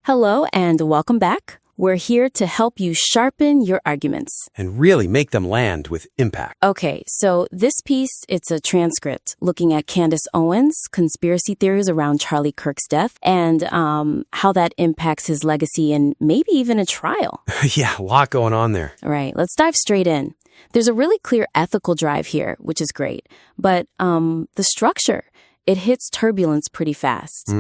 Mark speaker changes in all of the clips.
Speaker 1: Hello and welcome back. We're here to help you sharpen your arguments.
Speaker 2: And really make them land with impact.
Speaker 1: Okay, so this piece, it's a transcript looking at Candace Owens' conspiracy theories around Charlie Kirk's death and how that impacts his legacy and maybe even a trial.
Speaker 2: Yeah, a lot going on there.
Speaker 1: All right, let's dive straight in. There's a really clear ethical drive here, which is great. But the structure, it hits turbulence pretty fast.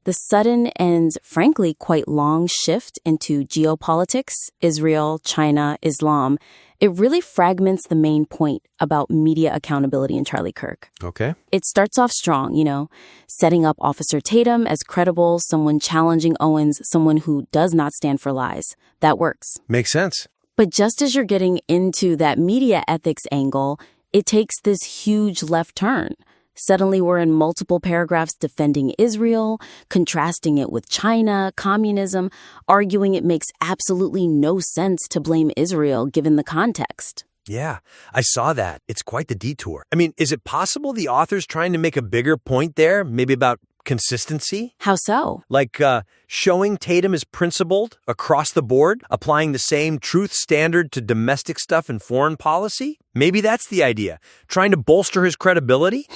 Speaker 1: The sudden and, frankly, quite long shift into geopolitics, Israel, China, Islam, it really fragments the main point about media accountability in Charlie Kirk.
Speaker 2: Okay.
Speaker 1: It starts off strong, setting up Officer Tatum as credible, someone challenging Owens, someone who does not stand for lies. That works.
Speaker 2: Makes sense.
Speaker 1: But just as you're getting into that media ethics angle, it takes this huge left turn. Suddenly, we're in multiple paragraphs defending Israel, contrasting it with China, communism, arguing it makes absolutely no sense to blame Israel given the context.
Speaker 2: Yeah, I saw that. It's quite the detour. I mean, is it possible the author's trying to make a bigger point there, maybe about consistency?
Speaker 1: How so?
Speaker 2: Like showing Tatum is principled across the board, applying the same truth standard to domestic stuff and foreign policy? Maybe that's the idea, trying to bolster his credibility?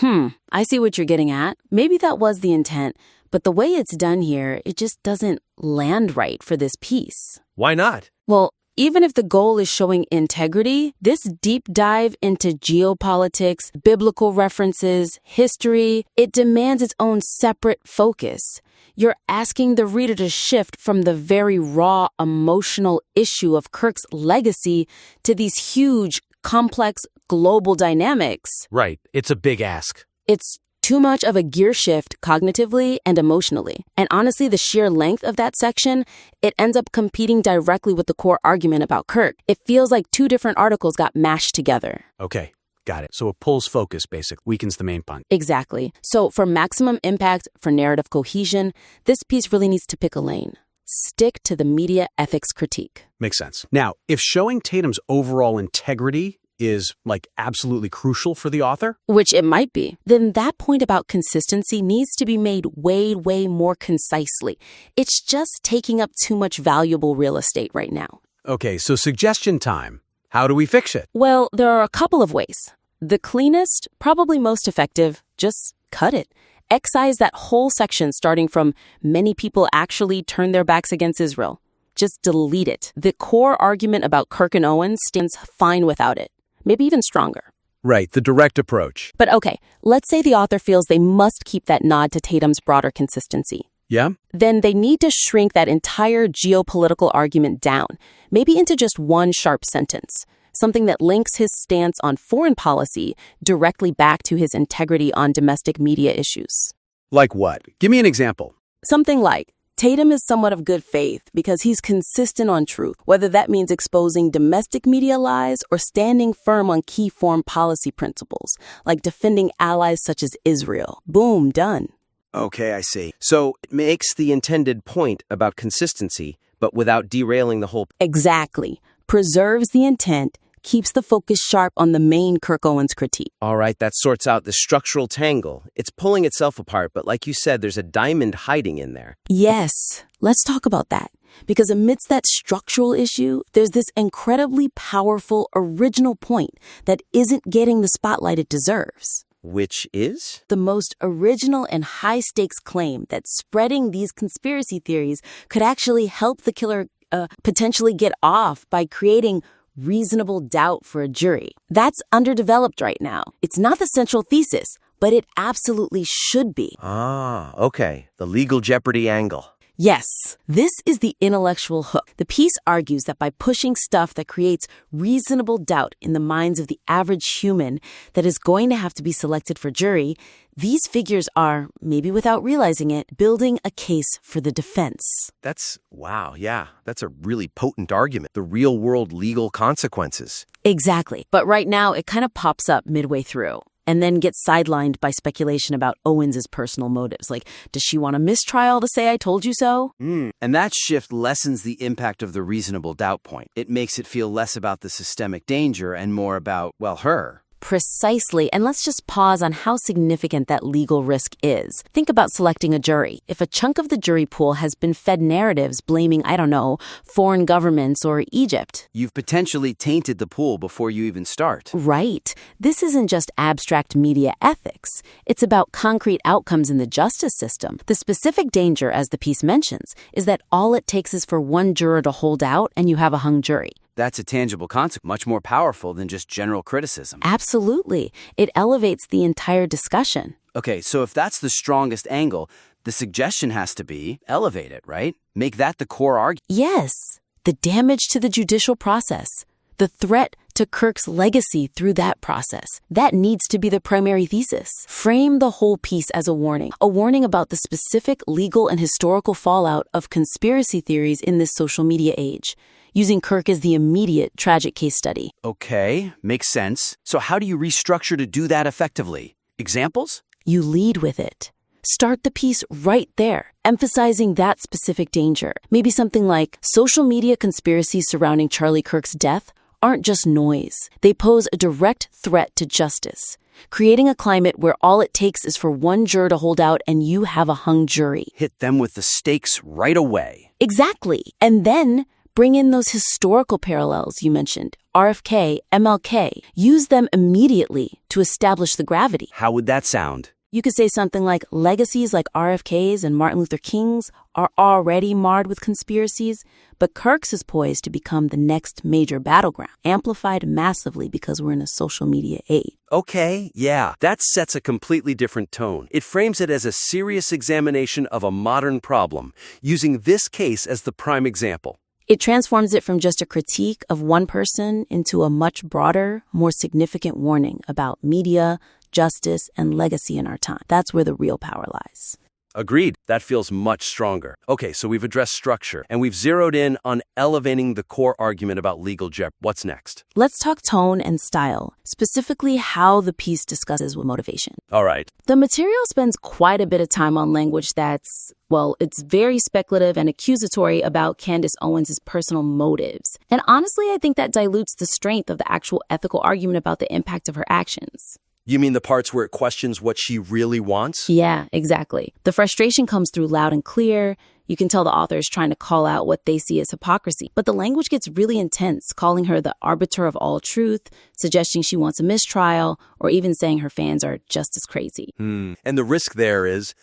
Speaker 1: I see what you're getting at. Maybe that was the intent, but the way it's done here, it just doesn't land right for this piece.
Speaker 2: Why not?
Speaker 1: Well, even if the goal is showing integrity, this deep dive into geopolitics, biblical references, history, it demands its own separate focus. You're asking the reader to shift from the very raw emotional issue of Kirk's legacy to these huge, complex global dynamics.
Speaker 2: Right. It's a big ask.
Speaker 1: It's too much of a gear shift cognitively and emotionally. And honestly, the sheer length of that section, it ends up competing directly with the core argument about Kirk. It feels like two different articles got mashed together.
Speaker 3: Okay, got it. So it pulls focus, basically, weakens the main point.
Speaker 1: Exactly. So for maximum impact, for narrative cohesion, this piece really needs to pick a lane. Stick to the media ethics critique.
Speaker 3: Makes sense. Now, if showing Tatum's overall integrity is absolutely crucial for the author,
Speaker 1: which it might be, then that point about consistency needs to be made way, way more concisely. It's just taking up too much valuable real estate right now.
Speaker 3: Okay, so suggestion time. How do we fix it?
Speaker 1: Well, there are a couple of ways. The cleanest, probably most effective, just cut it. Excise that whole section starting from many people actually turn their backs against Israel. Just delete it. The core argument about Kirk and Owens stands fine without it. Maybe even stronger.
Speaker 3: Right, the direct approach.
Speaker 1: But okay, let's say the author feels they must keep that nod to Tatum's broader consistency.
Speaker 3: Yeah?
Speaker 1: Then they need to shrink that entire geopolitical argument down, maybe into just one sharp sentence, something that links his stance on foreign policy directly back to his integrity on domestic media issues.
Speaker 3: Like what? Give me an example.
Speaker 1: Something like, Tatum is somewhat of good faith because he's consistent on truth, whether that means exposing domestic media lies or standing firm on key foreign policy principles, like defending allies such as Israel. Boom, done.
Speaker 4: Okay, I see. So it makes the intended point about consistency, but without derailing the whole...
Speaker 1: Exactly. Preserves the intent, keeps the focus sharp on the main Kirk Owens critique.
Speaker 4: All right, that sorts out the structural tangle. It's pulling itself apart, but like you said, there's a diamond hiding in there.
Speaker 1: Yes, let's talk about that. Because amidst that structural issue, there's this incredibly powerful original point that isn't getting the spotlight it deserves.
Speaker 4: Which is?
Speaker 1: The most original and high-stakes claim that spreading these conspiracy theories could actually help the killer potentially get off by creating reasonable doubt for a jury. That's underdeveloped right now. It's not the central thesis, but it absolutely should be.
Speaker 4: Ah, okay. The legal jeopardy angle.
Speaker 1: Yes, this is the intellectual hook. The piece argues that by pushing stuff that creates reasonable doubt in the minds of the average human that is going to have to be selected for jury, these figures are, maybe without realizing it, building a case for the defense.
Speaker 4: Wow, yeah. That's a really potent argument. The real-world legal consequences.
Speaker 1: Exactly. But right now, it kind of pops up midway through. And then gets sidelined by speculation about Owens' personal motives. Like, does she want a mistrial to say I told you so?
Speaker 5: And that shift lessens the impact of the reasonable doubt point. It makes it feel less about the systemic danger and more about, well, her.
Speaker 1: Precisely, and let's just pause on how significant that legal risk is. Think about selecting a jury. If a chunk of the jury pool has been fed narratives blaming, I don't know, foreign governments or Egypt.
Speaker 5: You've potentially tainted the pool before you even start.
Speaker 1: Right. This isn't just abstract media ethics. It's about concrete outcomes in the justice system. The specific danger, as the piece mentions, is that all it takes is for one juror to hold out and you have a hung jury.
Speaker 5: That's a tangible consequence, much more powerful than just general criticism.
Speaker 1: Absolutely. It elevates the entire discussion.
Speaker 5: Okay, so if that's the strongest angle, the suggestion has to be elevate it, right? Make that the core argument.
Speaker 1: Yes. The damage to the judicial process. The threat to Kirk's legacy through that process. That needs to be the primary thesis. Frame the whole piece as a warning about the specific legal and historical fallout of conspiracy theories in this social media age, using Kirk as the immediate tragic case study.
Speaker 5: Okay, makes sense. So how do you restructure to do that effectively? Examples?
Speaker 1: You lead with it. Start the piece right there, emphasizing that specific danger. Maybe something like, social media conspiracies surrounding Charlie Kirk's death aren't just noise. They pose a direct threat to justice, creating a climate where all it takes is for one juror to hold out and you have a hung jury.
Speaker 5: Hit them with the stakes right away.
Speaker 1: Exactly. And then bring in those historical parallels you mentioned, RFK, MLK. Use them immediately to establish the gravity.
Speaker 5: How would that sound?
Speaker 1: You could say something like, legacies like RFK's and Martin Luther King's are already marred with conspiracies, but Kirk's is poised to become the next major battleground, amplified massively because we're in a social media age.
Speaker 2: Okay, yeah, that sets a completely different tone. It frames it as a serious examination of a modern problem, using this case as the prime example.
Speaker 1: It transforms it from just a critique of one person into a much broader, more significant warning about media, justice, and legacy in our time. That's where the real power lies.
Speaker 2: Agreed. That feels much stronger. Okay, so we've addressed structure, and we've zeroed in on elevating the core argument about legal jeopardy. What's next?
Speaker 1: Let's talk tone and style, specifically how the piece discusses motivation.
Speaker 2: All right.
Speaker 1: The material spends quite a bit of time on language that's, well, it's very speculative and accusatory about Candace Owens' personal motives. And honestly, I think that dilutes the strength of the actual ethical argument about the impact of her actions.
Speaker 2: You mean the parts where it questions what she really wants?
Speaker 1: Yeah, exactly. The frustration comes through loud and clear. You can tell the author is trying to call out what they see as hypocrisy. But the language gets really intense, calling her the arbiter of all truth, suggesting she wants a mistrial, or even saying her fans are just as crazy.
Speaker 2: And the risk there is,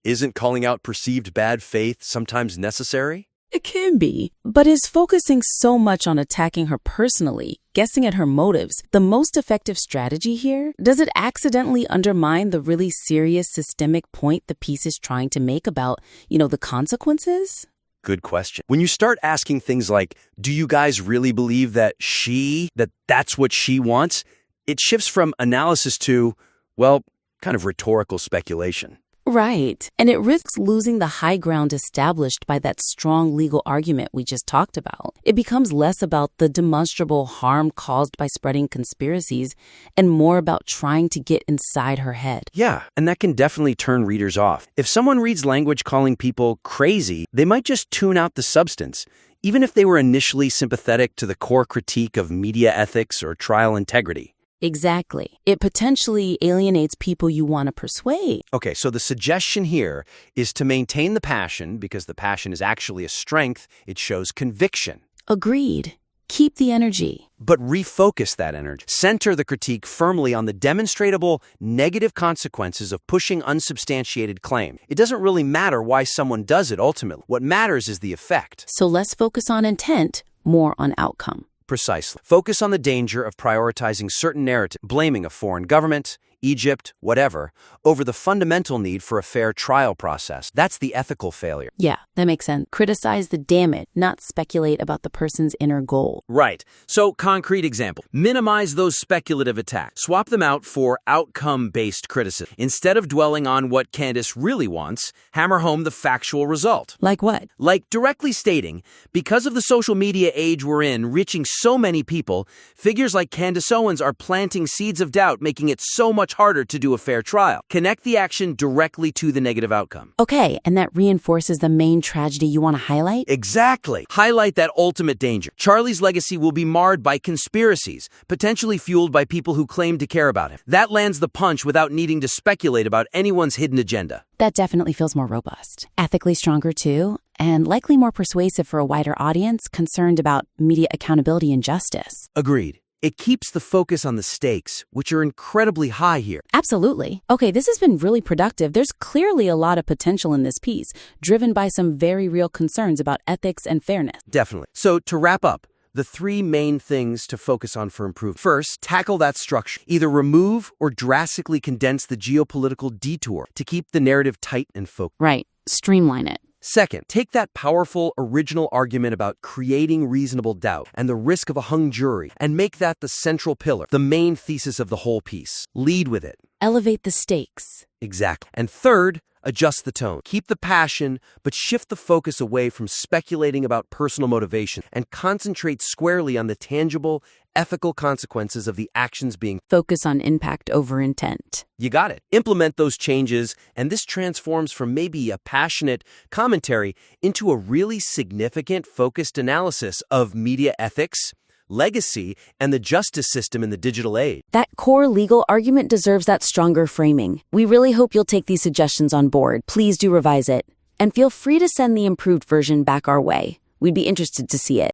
Speaker 2: isn't calling out perceived bad faith sometimes necessary?
Speaker 1: It can be, but is focusing so much on attacking her personally, guessing at her motives, the most effective strategy here? Does it accidentally undermine the really serious systemic point the piece is trying to make about, the consequences?
Speaker 2: Good question. When you start asking things like, do you guys really believe that's what she wants? It shifts from analysis to, kind of rhetorical speculation.
Speaker 1: Right. And it risks losing the high ground established by that strong legal argument we just talked about. It becomes less about the demonstrable harm caused by spreading conspiracies and more about trying to get inside her head.
Speaker 2: Yeah, and that can definitely turn readers off. If someone reads language calling people crazy, they might just tune out the substance, even if they were initially sympathetic to the core critique of media ethics or trial integrity.
Speaker 1: Exactly. It potentially alienates people you want to persuade.
Speaker 2: Okay, so the suggestion here is to maintain the passion because the passion is actually a strength. It shows conviction.
Speaker 1: Agreed. Keep the energy.
Speaker 2: But refocus that energy. Center the critique firmly on the demonstrable negative consequences of pushing unsubstantiated claim. It doesn't really matter why someone does it ultimately. What matters is the effect.
Speaker 1: So less focus on intent, more on outcome.
Speaker 2: Precisely. Focus on the danger of prioritizing certain narratives, blaming a foreign government, Egypt, whatever, over the fundamental need for a fair trial process. That's the ethical failure.
Speaker 1: Yeah, that makes sense. Criticize the damage, not speculate about the person's inner goal.
Speaker 2: Right. So, concrete example. Minimize those speculative attacks. Swap them out for outcome-based criticism. Instead of dwelling on what Candace really wants, hammer home the factual result.
Speaker 1: Like what?
Speaker 2: Like directly stating, because of the social media age we're in, reaching so many people, figures like Candace Owens are planting seeds of doubt, making it so much much harder to do a fair trial. Connect the action directly to the negative outcome.
Speaker 1: Okay, and that reinforces the main tragedy you want to highlight?
Speaker 2: Exactly. Highlight that ultimate danger. Charlie's legacy will be marred by conspiracies, potentially fueled by people who claim to care about him. That lands the punch without needing to speculate about anyone's hidden agenda.
Speaker 1: That definitely feels more robust. Ethically stronger too, and likely more persuasive for a wider audience concerned about media accountability and justice.
Speaker 2: Agreed. It keeps the focus on the stakes, which are incredibly high here.
Speaker 1: Absolutely. Okay, this has been really productive. There's clearly a lot of potential in this piece, driven by some very real concerns about ethics and fairness.
Speaker 2: Definitely. So to wrap up, the three main things to focus on for improvement. First, tackle that structure. Either remove or drastically condense the geopolitical detour to keep the narrative tight and focused.
Speaker 1: Right. Streamline it.
Speaker 2: Second, take that powerful original argument about creating reasonable doubt and the risk of a hung jury and make that the central pillar, the main thesis of the whole piece. Lead with it.
Speaker 1: Elevate the stakes.
Speaker 2: Exactly. And third, adjust the tone. Keep the passion, but shift the focus away from speculating about personal motivation and concentrate squarely on the tangible, ethical consequences of the actions being.
Speaker 1: Focus on impact over intent.
Speaker 2: You got it. Implement those changes, and this transforms from maybe a passionate commentary into a really significant, focused analysis of media ethics, legacy, and the justice system in the digital age.
Speaker 1: That core legal argument deserves that stronger framing. We really hope you'll take these suggestions on board. Please do revise it. And feel free to send the improved version back our way. We'd be interested to see it.